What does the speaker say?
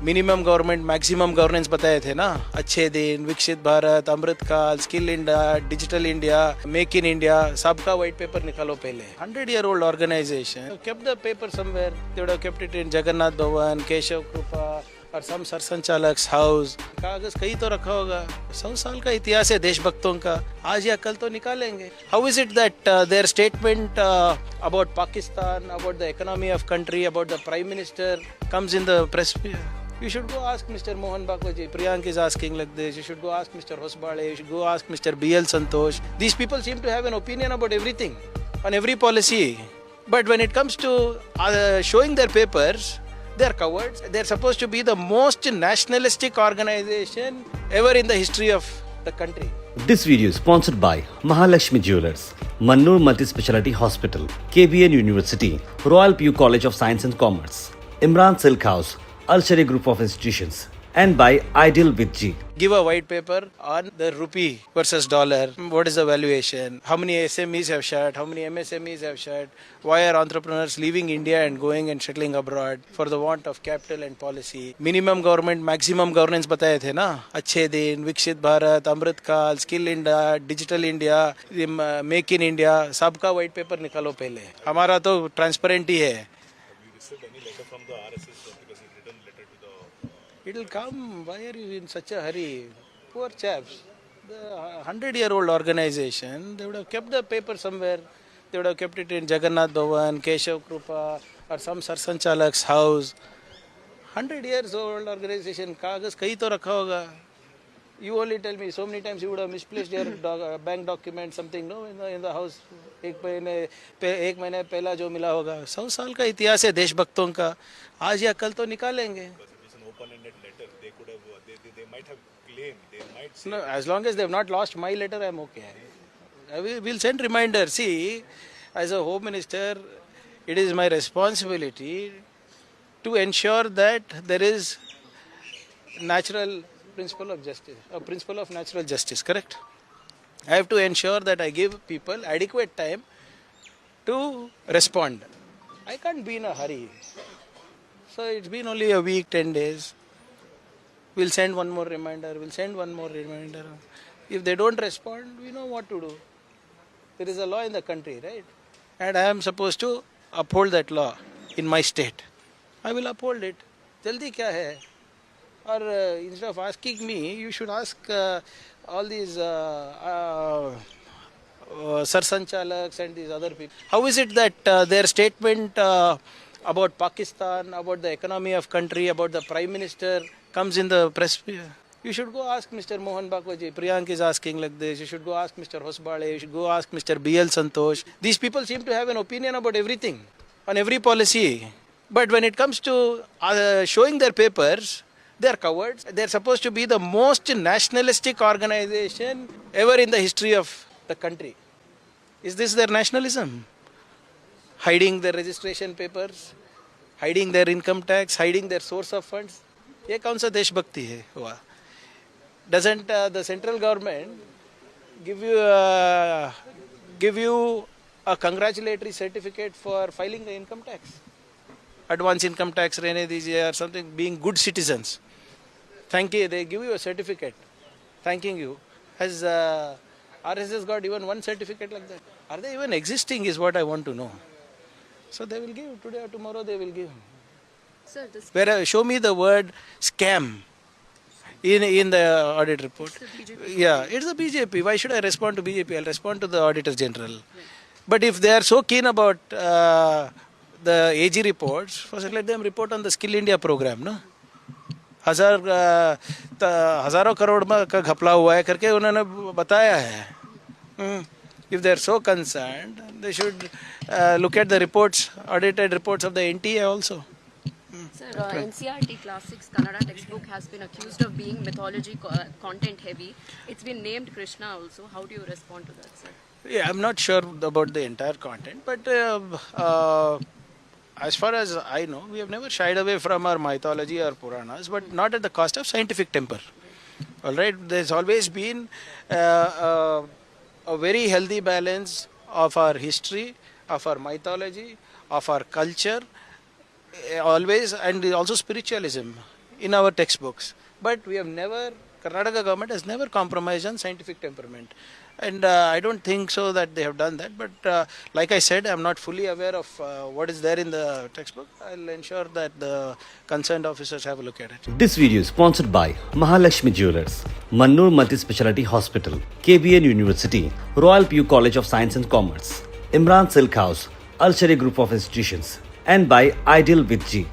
Minimum government maximum governance बताए थे ना, अच्छे दिन, विकसित भारत, अमृतकाल, skill India, digital India, make in India, सबका व्हाइट पेपर निकालो पहले. 100-year-old organization kept the paper somewhere. They would have kept it in Jagannath Bhavan, Keshav Krupa और सम सरसंचालक हाउस. कागज कहीं तो रखा होगा. 100 साल का इतिहास है देशभक्तों का, आज या कल तो निकालेंगे. How is it that there statement about Pakistan, about the economy of country, about the prime minister comes in the press? You should go ask Mr. Mohan Bhagwatji. Priyank is asking like this. You should go ask Mr. Hosbale. You should go ask Mr. B.L. Santosh. These people seem to have an opinion about everything, on every policy. But when it comes to showing their papers, they're cowards. They're supposed to be the most nationalistic organization ever in the history of the country. This video is sponsored by Mahalakshmi Jewelers, Mannur Multi-Speciality Hospital, KBN University, Royal PU College of Science and Commerce, Imran Silk House, Al Sharia Group of Institutions, and by Ideal with G. Give a white paper on the rupee versus dollar. What is the valuation? How many SMEs have shut? How many MSMEs have shut? Why are entrepreneurs leaving India and going and settling abroad for the want of capital and policy? Minimum government, maximum governance बताए थे ना, अच्छे दिन, विकसित भारत, अमृतकाल, skill India, digital India, make in India, सबका white paper निकालो पहले. हमारा तो ट्रांसपेरेंट ही है. It will come. Why are you in such a hurry? Poor chaps. The 100-year-old organization, they would have kept the paper somewhere. They would have kept it in Jagannath Bhavan, Keshav Krupa or some सरसंचालक house. 100 years old organization, कागज कहीं तो रखा होगा. You only tell me, so many times you would have misplaced your bank document, something, no, in the house. एक महीने पहला जो मिला होगा. 100 साल का इतिहास है देशभक्तों का, आज या कल तो निकालेंगे. No, as long as they have not lost my letter, I am okay. We'll send reminder. See, as a Home Minister, it is my responsibility to ensure that there is natural principle of justice, a principle of natural justice, correct? I have to ensure that I give people adequate time to respond. I can't be in a hurry. So it's been only a week, 10 days. We'll send one more reminder, If they don't respond, we know what to do. There is a law in the country, right? And I am supposed to uphold that law in my state. I will uphold it. Jaldi kya hai? Or instead of asking me, you should ask all these sarsanchalaks and these other people. How is it that their statement about Pakistan, about the economy of country, about the prime minister comes in the press? You should go ask Mr. Mohan Bhagwatji. Priyank is asking like this. You should go ask Mr. Hosbale. You should go ask Mr. B.L. Santosh. These people seem to have an opinion about everything, on every policy. But when it comes to showing their papers, they're cowards. They're supposed to be the most nationalistic organization ever in the history of the country. Is this their nationalism? Hiding their registration papers, hiding their income tax, hiding their source of funds. ये कौन सा देशभक्ति है हुआ? Doesn't the central government give you a congratulatory certificate for filing the income tax? Advance income tax रहने दीजिए or something, being good citizens. Thank you. They give you a certificate thanking you. Has RSS got even one certificate like that? Are they even existing is what I want to know. So they will give, today or tomorrow they will give. Sir, Show me the word scam in the audit report. Yeah, it's the BJP. Why should I respond to BJP? I'll respond to the Auditor General. Right. But if they are so keen about the AG reports, first let them report on the Skill India program, no? हजारों करोड़ का घपला हुआ है करके उन्होंने बताया है. If they are so concerned, they should look at the reports, audited reports of the NTA also. Sir, NCERT Class 6 Kannada textbook has been accused of being mythology content heavy. It's been named Krishna also. How do you respond to that, sir? Yeah, I'm not sure about the entire content, but as far as I know, we have never shied away from our mythology or Puranas, but not at the cost of scientific temper. All right, there's always been a very healthy balance of our history, of our mythology, of our culture, always, and also spiritualism in our textbooks. But we have never, Karnataka government has never compromised on scientific temperament. And I don't think so that they have done that. But like I said, I'm not fully aware of what is there in the textbook. I'll ensure that the concerned officers have a look at it. This video is sponsored by Mahalakshmi Jewelers, Mannur Multi-Speciality Hospital, KBN University, Royal PU College of Science and Commerce, Imran Silk House, Al Sharia Group of Institutions, and by Ideal with G.